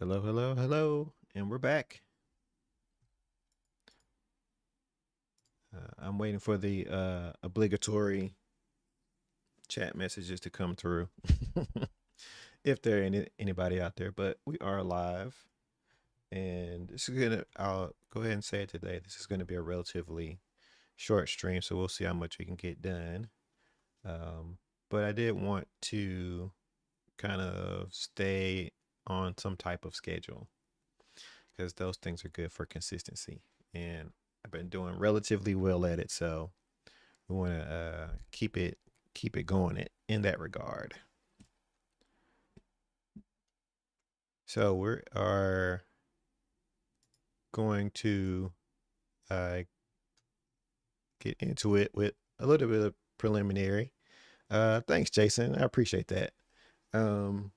Hello, hello, hello, and we're back. I'm waiting for the obligatory chat messages to come through, if there anybody out there. But we are live, and this is gonna. I'll go ahead and say it today. This is gonna be a relatively short stream, so we'll see how much we can get done. Um, but I did want to kind of stay on some type of schedule because those things are good for consistency, and I've been doing relatively well at it. So we want to keep it going in that regard. So we are going to uh, get into it with a little bit of preliminary. Thanks, Jason. I appreciate that. Um,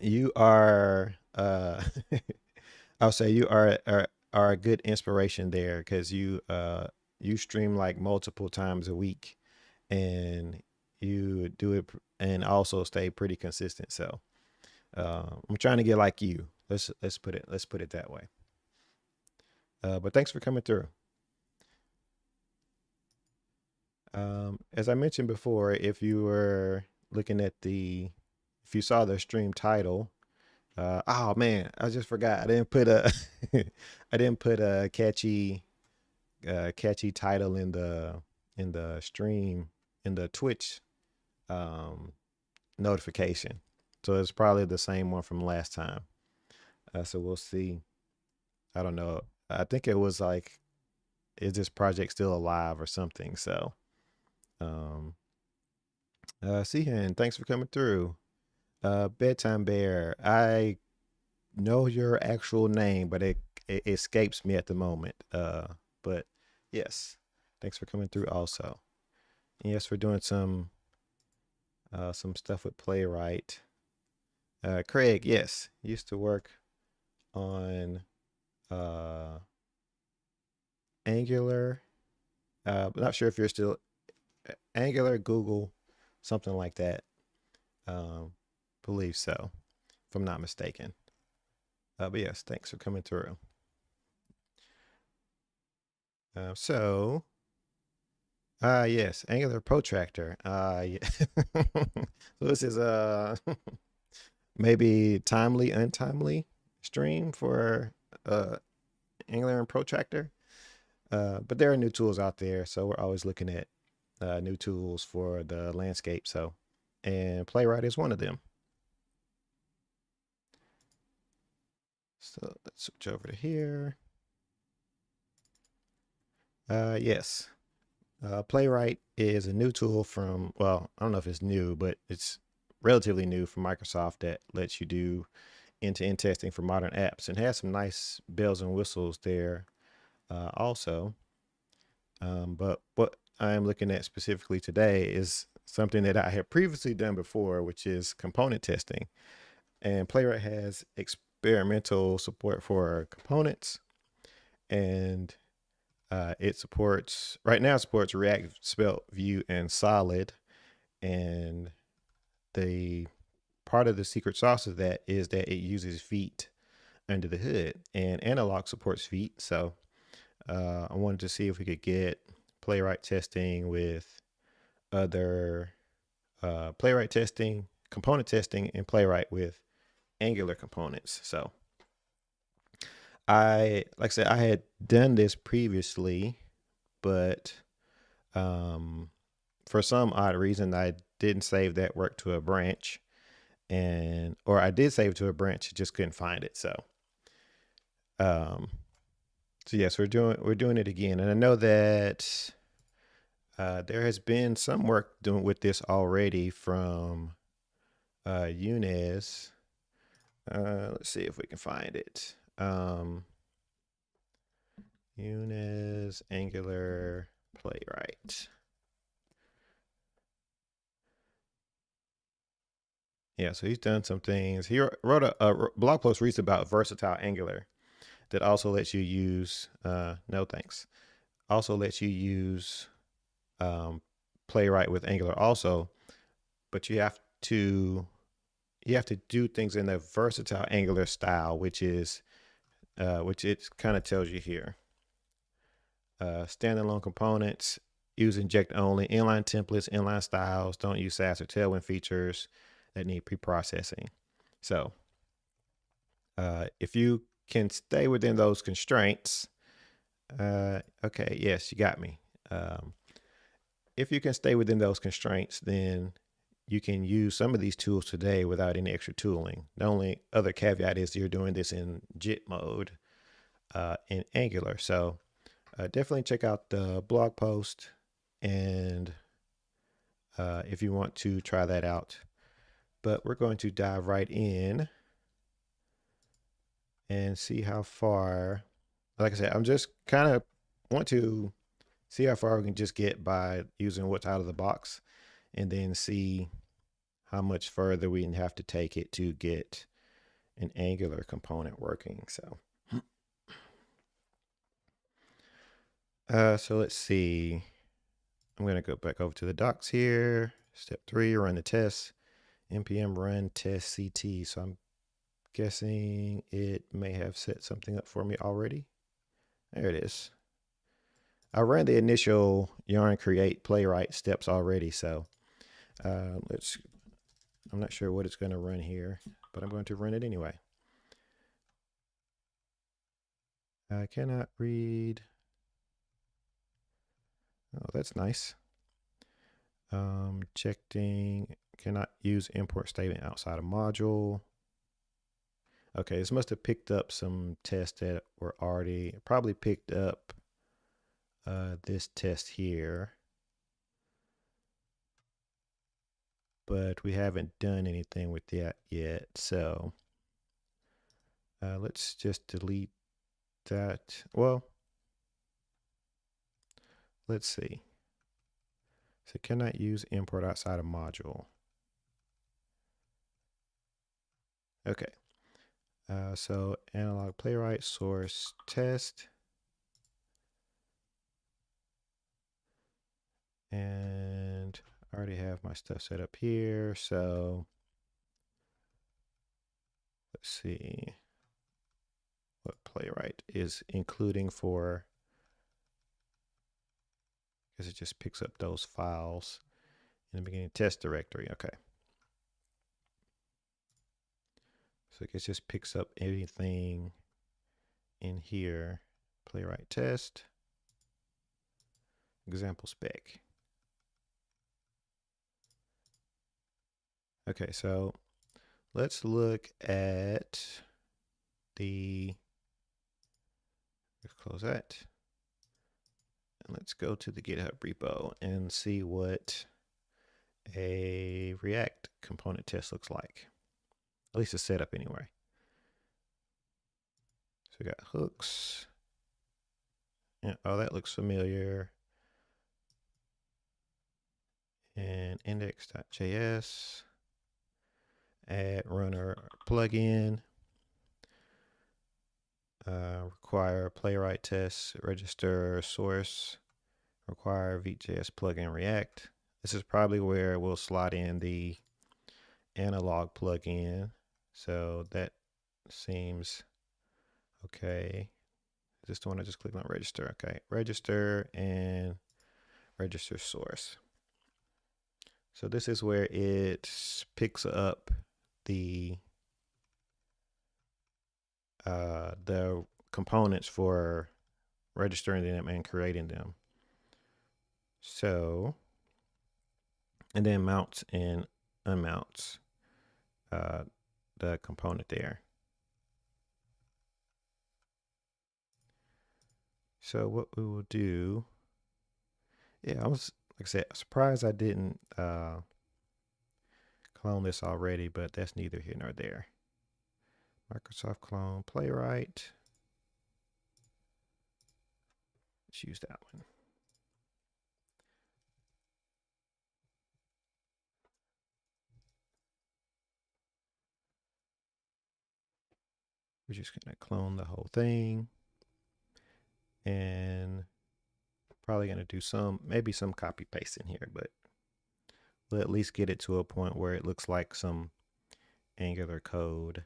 you are, I'll say you are a good inspiration there because you stream like multiple times a week, and you do it and also stay pretty consistent. So I'm trying to get like you. Let's put it that way. But thanks for coming through. As I mentioned before, if you were looking at if you saw the stream title, oh man, I just forgot. I didn't put a, I didn't put a catchy title in the stream in the Twitch um, notification. So it's probably the same one from last time. So we'll see. I don't know. I think it was like, is this project still alive or something? So, um, see you, and thanks for coming through. Bedtime Bear, I know your actual name, but it escapes me at the moment. But yes, thanks for coming through also. And yes, we're doing some stuff with Playwright. Craig, yes, used to work on uh Angular. Not sure if you're still Angular, Google, something like that. Um, believe so, if I'm not mistaken. But yes, thanks for coming through. Yes, Angular Protractor. Yeah. So this is maybe timely, untimely stream for uh Angular and Protractor. But there are new tools out there, so we're always looking at new tools for the landscape. So, and Playwright is one of them. So let's switch over to here. Yes, Playwright is a new tool from, well, I don't know if it's new, but it's relatively new from Microsoft that lets you do end-to-end testing for modern apps and has some nice bells and whistles there also. But what I am looking at specifically today is something that I have previously done before, which is component testing. And Playwright has experimental support for components, and it supports right now supports React, Svelte, Vue, and Solid. And the part of the secret sauce of that is that it uses Feet under the hood, and Analog supports Feet. So I wanted to see if we could get Playwright testing with other Playwright testing, component testing, and Playwright with Angular components. So like I said, I had done this previously, but um, for some odd reason, I didn't save that work to a branch, or I did save it to a branch, just couldn't find it. Um, so yes, we're doing it again, and I know that there has been some work doing with this already from Yunez. Let's see if we can find it. Yunez Angular Playwright. Yeah, so he's done some things. He wrote a blog post recently about versatile Angular that also lets you use, no thanks, also lets you use um, Playwright with Angular also, but you have to you have to do things in the versatile Angular style, which it kind of tells you here. Standalone components, use inject only, inline templates, inline styles, don't use Sass or Tailwind features that need pre-processing. So if you can stay within those constraints, okay, yes, you got me. If you can stay within those constraints, then you can use some of these tools today without any extra tooling. The only other caveat is you're doing this in JIT mode in Angular. So definitely check out the blog post, and if you want to try that out. But we're going to dive right in and see how far. Like I said, I'm just kind of want to see how far we can just get by using what's out of the box, and then see how much further we have to take it to get an Angular component working. So let's see. I'm going to go back over to the docs here. Step 3, run the test. npm run test CT. So I'm guessing it may have set something up for me already. There it is. I ran the initial yarn create playwright steps already. So I'm not sure what it's going to run here, but I'm going to run it anyway. I cannot read. Oh, that's nice. Checking, cannot use import statement outside of module. Okay, this must have picked up some tests that were already, probably picked up this test here, but we haven't done anything with that yet. So let's just delete that. Well, let's see. So cannot use import outside of module. Okay. So analog playwright source test. And I already have my stuff set up here. So let's see what playwright is including for, because it just picks up those files in the beginning test directory. Okay. So it just picks up anything in here. Playwright test, example spec. Okay, so let's look at let's close that. And let's go to the GitHub repo and see what a React component test looks like. At least it's set up anyway. So we got hooks. Yeah, oh, that looks familiar. And index.js. Add runner plugin. Require playwright tests, register source, require Vite.js plugin React. This is probably where we'll slot in the analog plugin. So that seems okay. Is this the one I just clicked on register? Okay, register and register source. So this is where it picks up the components for registering them and creating them. So, and then mounts and unmounts the component there. So what we will do, yeah, I was, like I said, surprised I didn't clone this already, but that's neither here nor there. Microsoft clone Playwright. Let's use that one. We're just going to clone the whole thing, and probably going to do maybe some copy paste in here, but we'll at least get it to a point where it looks like some Angular code.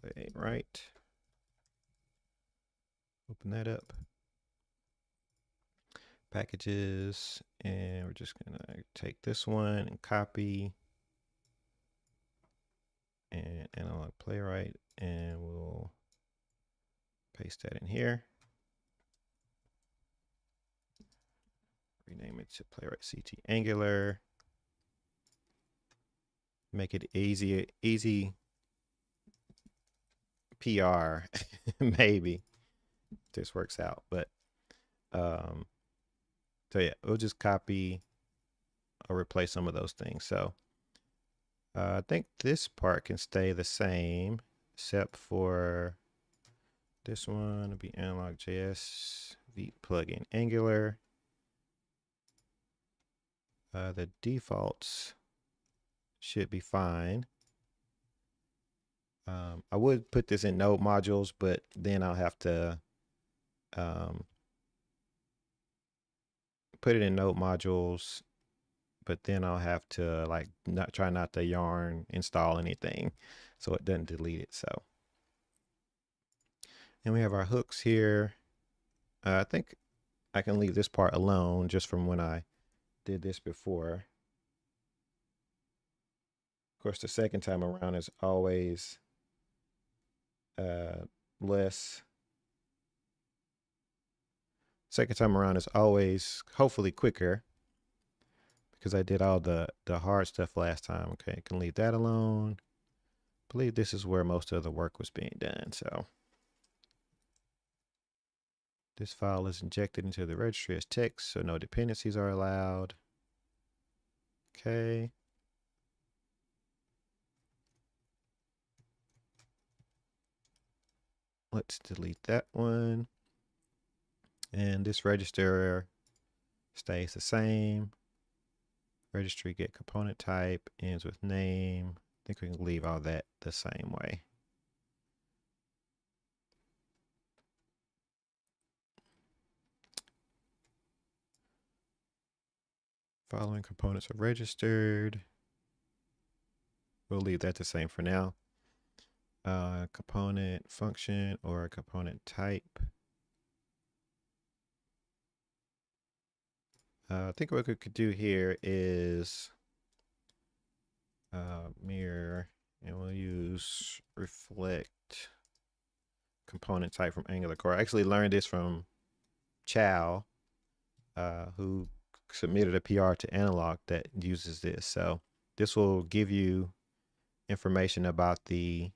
Playwright. Open that up. Packages, and we're just gonna take this one and copy and analog playwright, and we'll paste that in here. Rename it to Playwright CT Angular. Make it easy PR, maybe this works out. But so yeah, we'll just copy or replace some of those things. So I think this part can stay the same, except for this one will be analog.js, v plugin Angular. The defaults should be fine. I would put this in node modules, but then I'll have to put it in node modules, but then I'll have to like try not to yarn install anything so it doesn't delete it. So, and we have our hooks here. I think I can leave this part alone just from when I did this before. Of course, the second time around is always less. Second time around is always hopefully quicker because I did all the hard stuff last time. Okay, I can leave that alone. I believe this is where most of the work was being done. So this file is injected into the registry as text, so no dependencies are allowed. Okay. Let's delete that one. And this register stays the same. Registry get component type, ends with name. I think we can leave all that the same way. Following components are registered. We'll leave that the same for now. Component function or component type. I think what we could do here is mirror, and we'll use reflect component type from Angular Core. I actually learned this from Chow, who submitted a PR to Analog that uses this. So this will give you information about the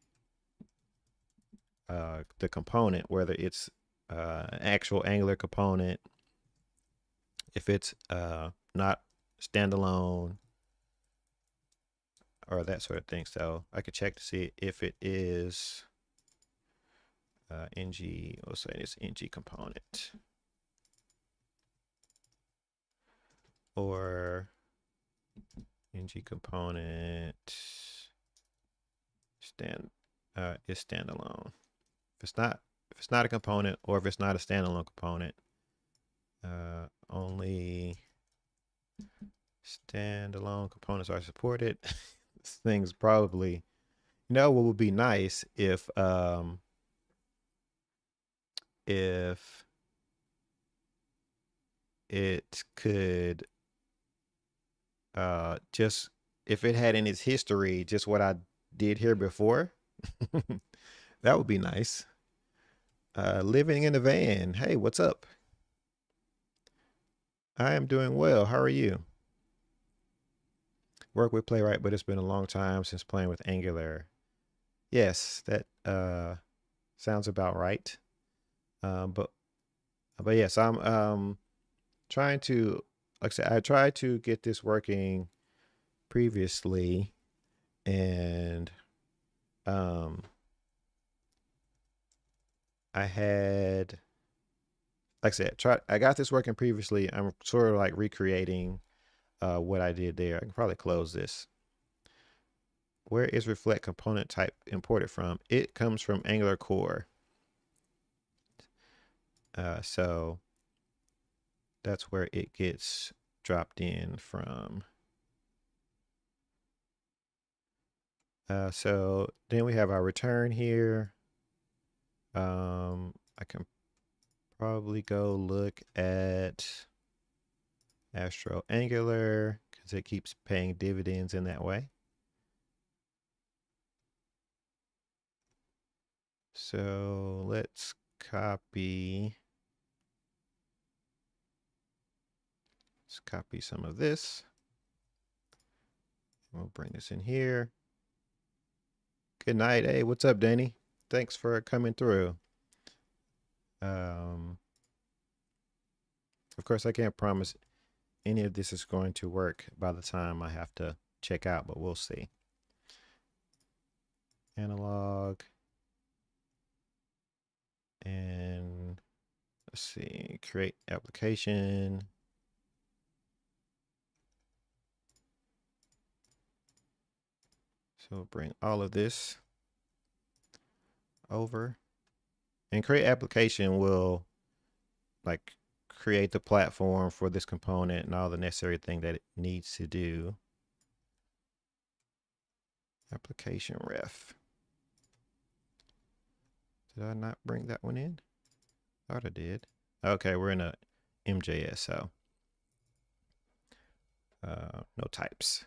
component, whether it's actual Angular component, if it's not standalone, or that sort of thing. So I could check to see if it is ng, let's say it's ng component, or ng component is standalone. If it's not a component, or if it's not a standalone component, only standalone components are supported. This thing's probably, you know, what would be nice if it could just, if it had in its history just what I did here before. That would be nice. Living in a van. Hey, what's up? I am doing well. How are you? Work with Playwright, but it's been a long time since playing with Angular. Yes, that sounds about right. But yes, I'm trying to, like I said, I tried to get this working previously, and I had, like I said, I got this working previously. I'm sort of like recreating what I did there. I can probably close this. Where is reflect component type imported from? It comes from Angular Core. So that's where it gets dropped in from. So then we have our return here. I can probably go look at Astro Angular because it keeps paying dividends in that way. So let's copy. Let's copy some of this. We'll bring this in here. Good night. Hey, what's up, Danny? Thanks for coming through. Of course, I can't promise any of this is going to work by the time I have to check out, but we'll see. Analog. And let's see, create application. So bring all of this over. And create application will like create the platform for this component and all the necessary thing that it needs to do. Application ref. Did I not bring that one in? Thought I did. Okay, we're in a MJS, so no types.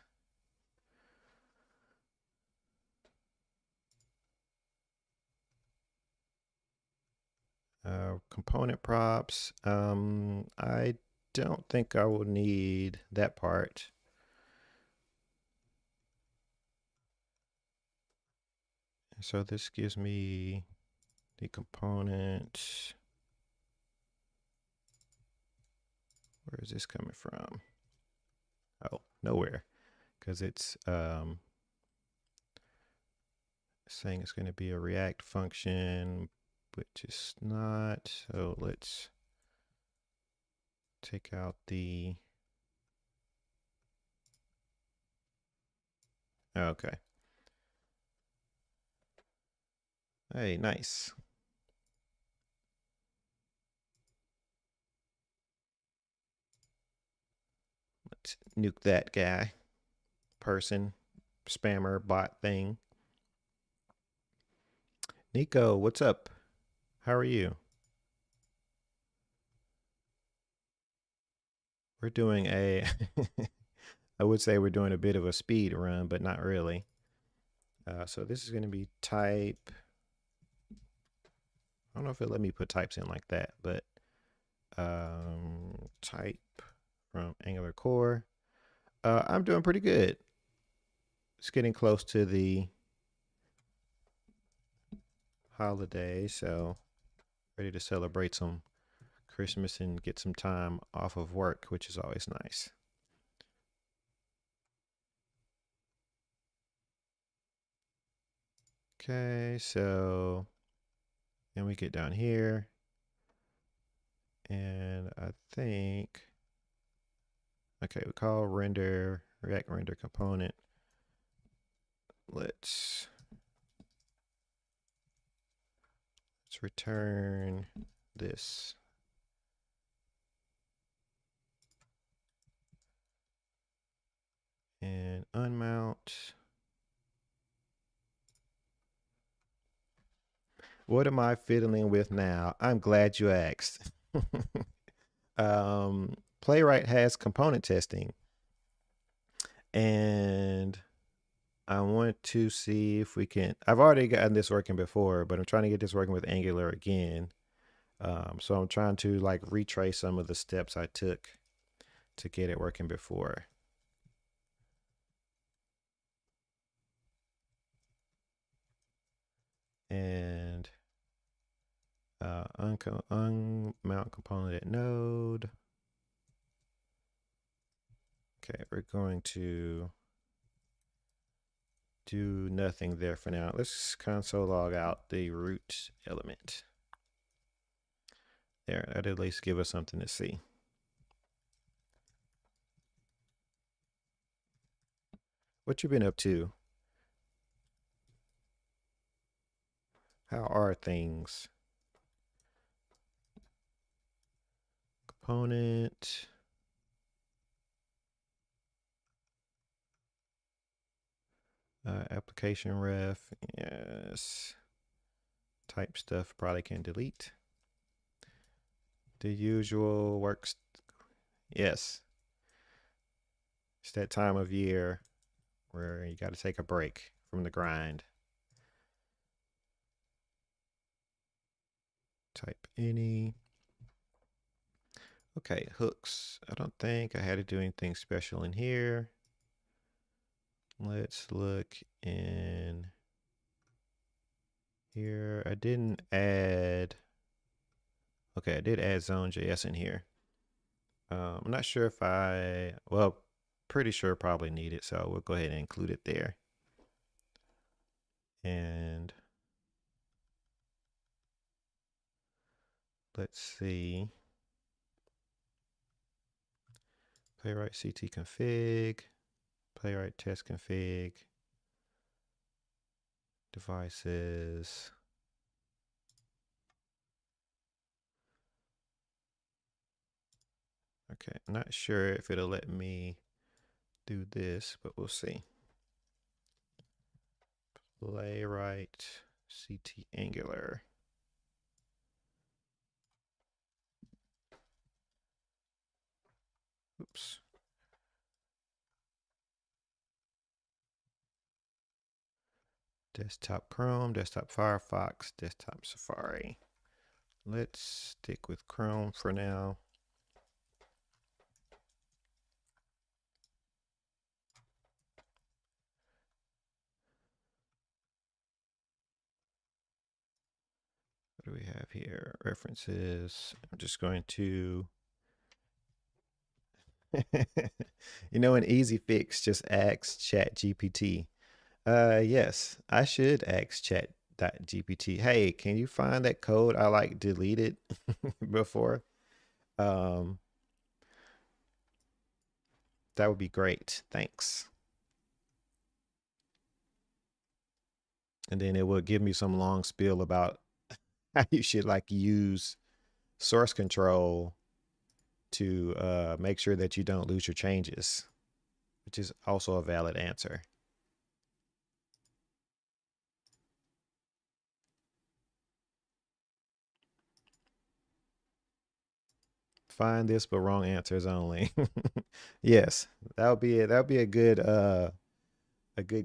Component props. I don't think I will need that part. So this gives me the component. Where is this coming from? Oh, nowhere, because it's saying it's going to be a React function, which is not. So let's take out the. Okay. Hey, nice. Let's nuke that guy, person, spammer, bot thing. Nico, what's up? How are you? We're doing a, I would say we're doing a bit of a speed run, but not really. So this is going to be type. I don't know if it let me put types in like that, but type from Angular Core. I'm doing pretty good. It's getting close to the holiday, so ready to celebrate some Christmas and get some time off of work, which is always nice. Okay, so then we get down here, and I think, okay, we call render, React render component. Let's return this. And unmount. What am I fiddling with now? I'm glad you asked. Playwright has component testing, and I want to see if we can. I've already gotten this working before, but I'm trying to get this working with Angular again. So I'm trying to like retrace some of the steps I took to get it working before. And unmount component at node. Okay, we're going to do nothing there for now. Let's console log out the root element. There, that'd at least give us something to see. What you been up to? How are things? Component. Application ref, yes. Type stuff probably can delete. The usual works. Yes, it's that time of year where you got to take a break from the grind. Type any. Okay, hooks. I don't think I had to do anything special in here. Let's look in here. I didn't add. Okay, I did add zone.js in here. I'm not sure if well, pretty sure probably need it, so we'll go ahead and include it there. And let's see. Playwright CT config, Playwright test config, devices. Okay, I'm not sure if it'll let me do this, but we'll see. Playwright CT Angular. Oops. Desktop Chrome, desktop Firefox, desktop Safari. Let's stick with Chrome for now. What do we have here? References. I'm just going to, an easy fix, just ask ChatGPT. Yes, I should ask ChatGPT. Hey, can you find that code I like deleted before? Um, that would be great. Thanks. And then it will give me some long spiel about how you should like use source control to make sure that you don't lose your changes, which is also a valid answer. Find this but wrong answers only. Yes, that would be a good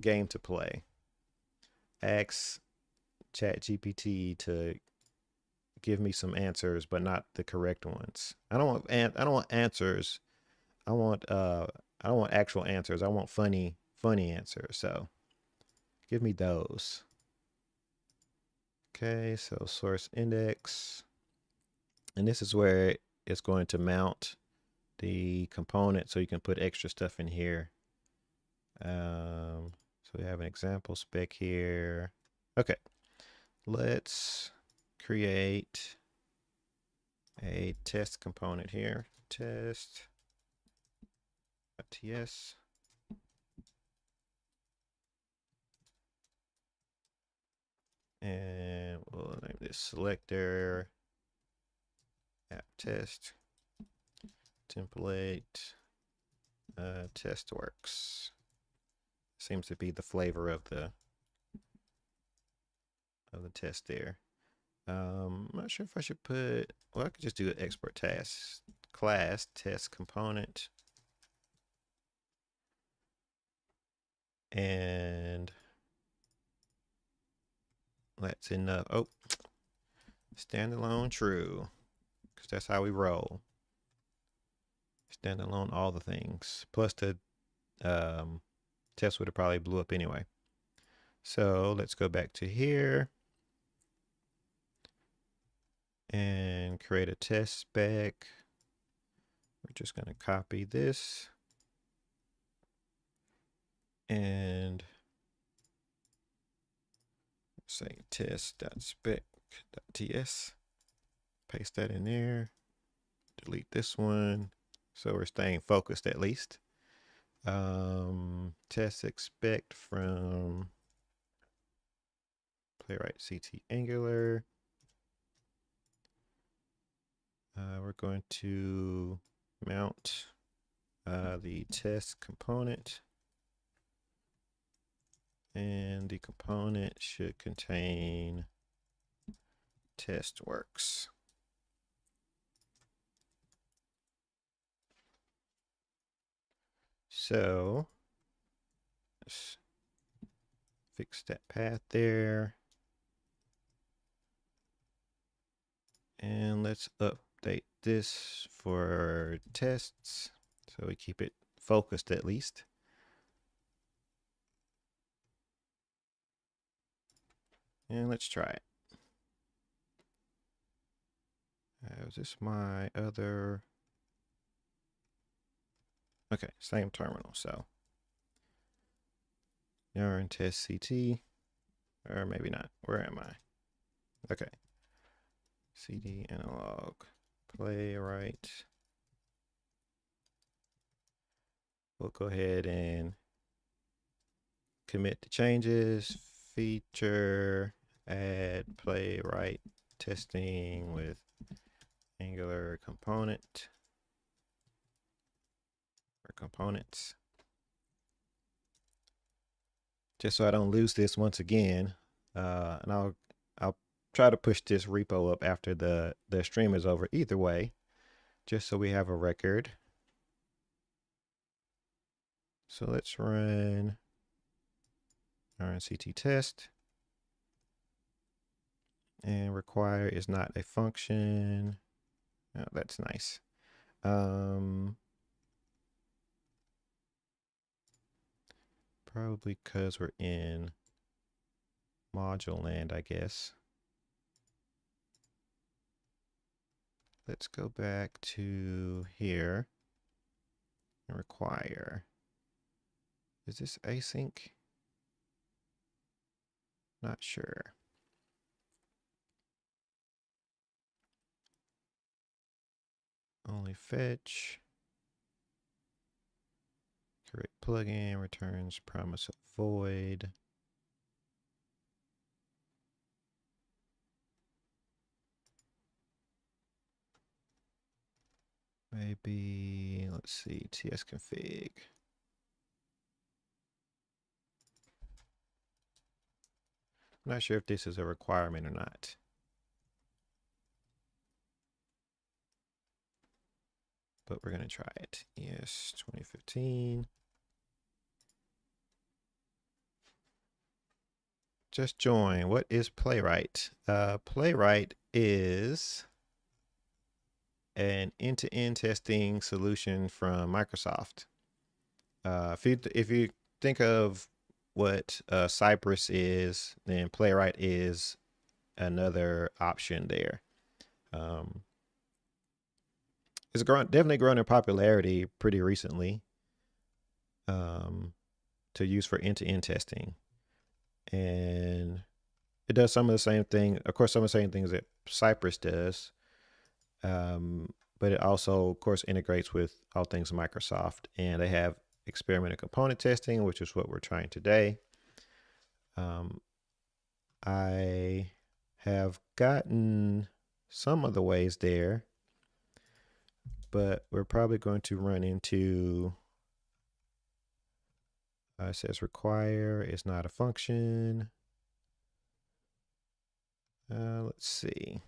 game to play. Ask Chat GPT to give me some answers, but not the correct ones. I don't want answers. I want I don't want actual answers. I want funny answers. So give me those. Okay, so source index. And this is where it's going to mount the component so you can put extra stuff in here. So we have an example spec here. Okay, let's create a test component here. Test.ts. And we'll name this selector app test template test works. Seems to be the flavor of the test there. I'm not sure if I should put, well, I could just do an export task class test component. And that's enough. Oh, standalone true, because that's how we roll. Standalone all the things. Plus the test would have probably blew up anyway. So let's go back to here and create a test spec. We're just going to copy this and say test.spec.ts. Paste that in there. Delete this one. So we're staying focused at least. Test expect from Playwright CT Angular. We're going to mount the test component. And the component should contain test works. So let's fix that path there. And let's update this for tests so we keep it focused at least. And let's try it. Is this my other? Okay, same terminal. So yarn test CT, or maybe not. Where am I? Okay. CD analog playwright. We'll go ahead and commit the changes. Feature add playwright testing with Angular component or components. Just so I don't lose this once again, and I'll try to push this repo up after the stream is over. Either way, just so we have a record. So let's run RNCT test, and require is not a function. Oh, that's nice. Probably because we're in module land, I guess. Let's go back to here and require. Is this async? Not sure. Only fetch. Create plugin returns promise of void. Maybe, let's see, tsconfig. I'm not sure if this is a requirement or not. But we're going to try it. Yes, 2015. Just join. What is Playwright? Playwright is an end-to-end testing solution from Microsoft. If you think of what Cypress is, then Playwright is another option there. It's definitely grown in popularity pretty recently to use for end-to-end testing, and it does some of the same thing. Of course, some of the same things that Cypress does, but it also, of course, integrates with all things Microsoft, and they have experimental component testing, which is what we're trying today. I have gotten some of the ways there, but we're probably going to run into it says require is not a function. Let's see.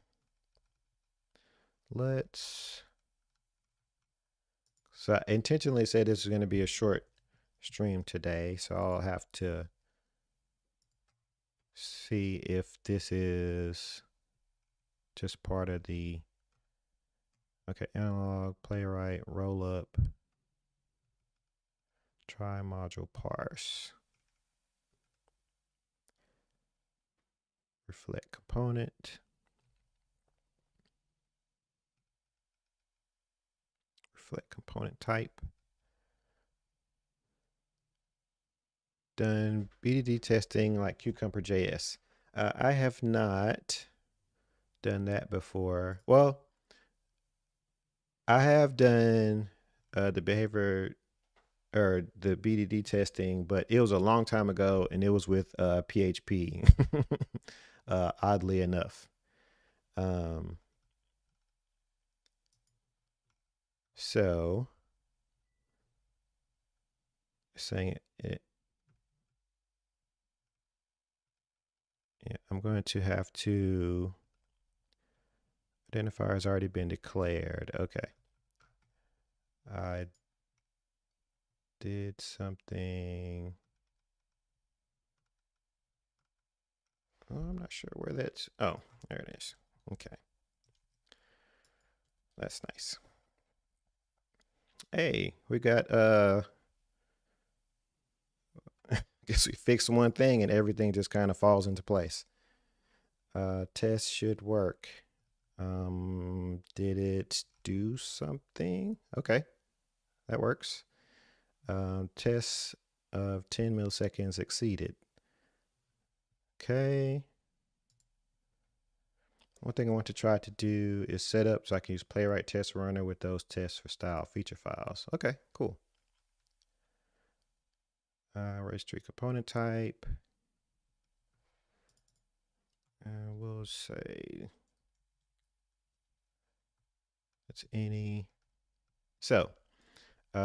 So I intentionally said this is going to be a short stream today, so I'll have to see if this is just part of the, okay, analog, playwright, roll up, try module parse, reflect component, reflect component type. Done BDD testing like Cucumber.js. I have not done that before. Well, I have done the behavior or the BDD testing, but it was a long time ago, and it was with PHP. Oddly enough, so saying it I'm going to have to identifier has already been declared. Okay. I did something. Oh, I'm not sure where that's. Oh, there it is. Okay. That's nice. Hey, we got guess we fixed one thing and everything just kind of falls into place. Test should work. Did it do something? Okay, that works. Tests of 10 milliseconds exceeded. Okay. One thing I want to try to do is set up so I can use Playwright Test Runner with those tests for style feature files. Okay, cool. Registry component type. And we'll say it's any. So, it's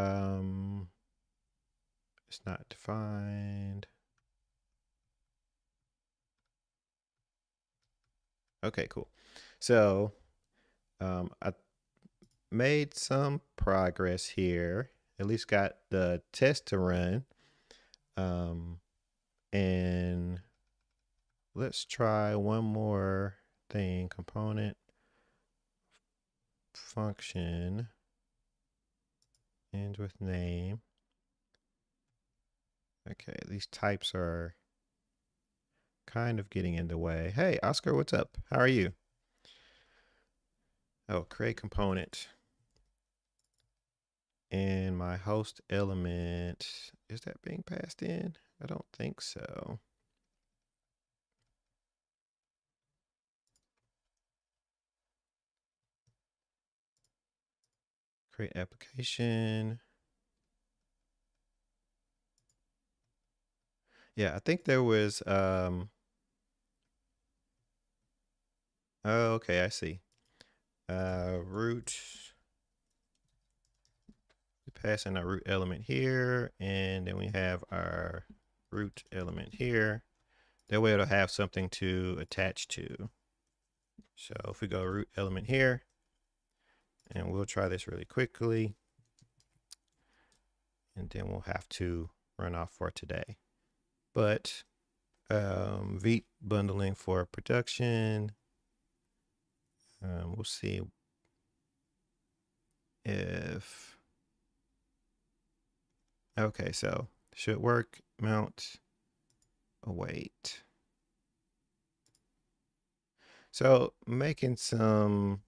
not defined. Okay, cool. So, I made some progress here. At least got the test to run. And let's try one more thing. Component function ends with name. Okay, these types are kind of getting in the way. Hey, Oscar, what's up? How are you? Oh, create component. And my host element, is that being passed in? I don't think so. Create application. Yeah, I think there was oh, okay, I see. Root. We pass in our root element here, and then we have our root element here. That way it'll have something to attach to. So if we go root element here, and we'll try this really quickly, and then we'll have to run off for today. But Veet bundling for production. We'll see if, okay, so should work, mount, await. So making some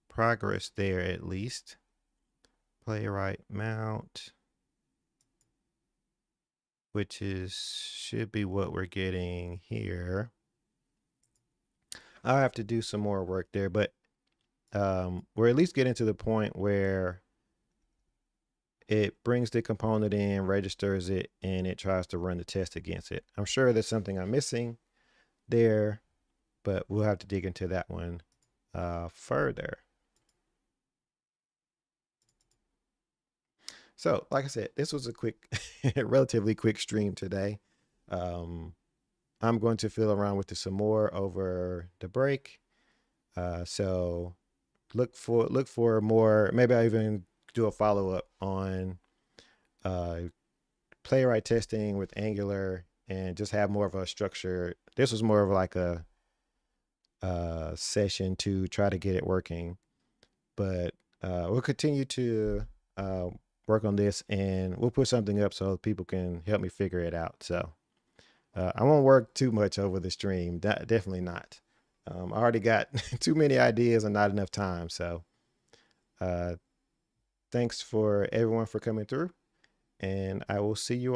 progress there at least. Playwright mount, which is should be what we're getting here. I'll have to do some more work there, but we're at least getting to the point where it brings the component in, registers it, and it tries to run the test against it. I'm sure there's something I'm missing there, but we'll have to dig into that one further. So, like I said, this was a quick, relatively quick stream today. I'm going to fiddle around with this some more over the break. So look for more. Maybe I even do a follow up on playwright testing with Angular and just have more of a structure. This was more of like a session to try to get it working, but we'll continue to work on this, and we'll put something up so people can help me figure it out. So I won't work too much over the stream. Definitely not. I already got too many ideas and not enough time. So thanks for everyone for coming through, and I will see you all.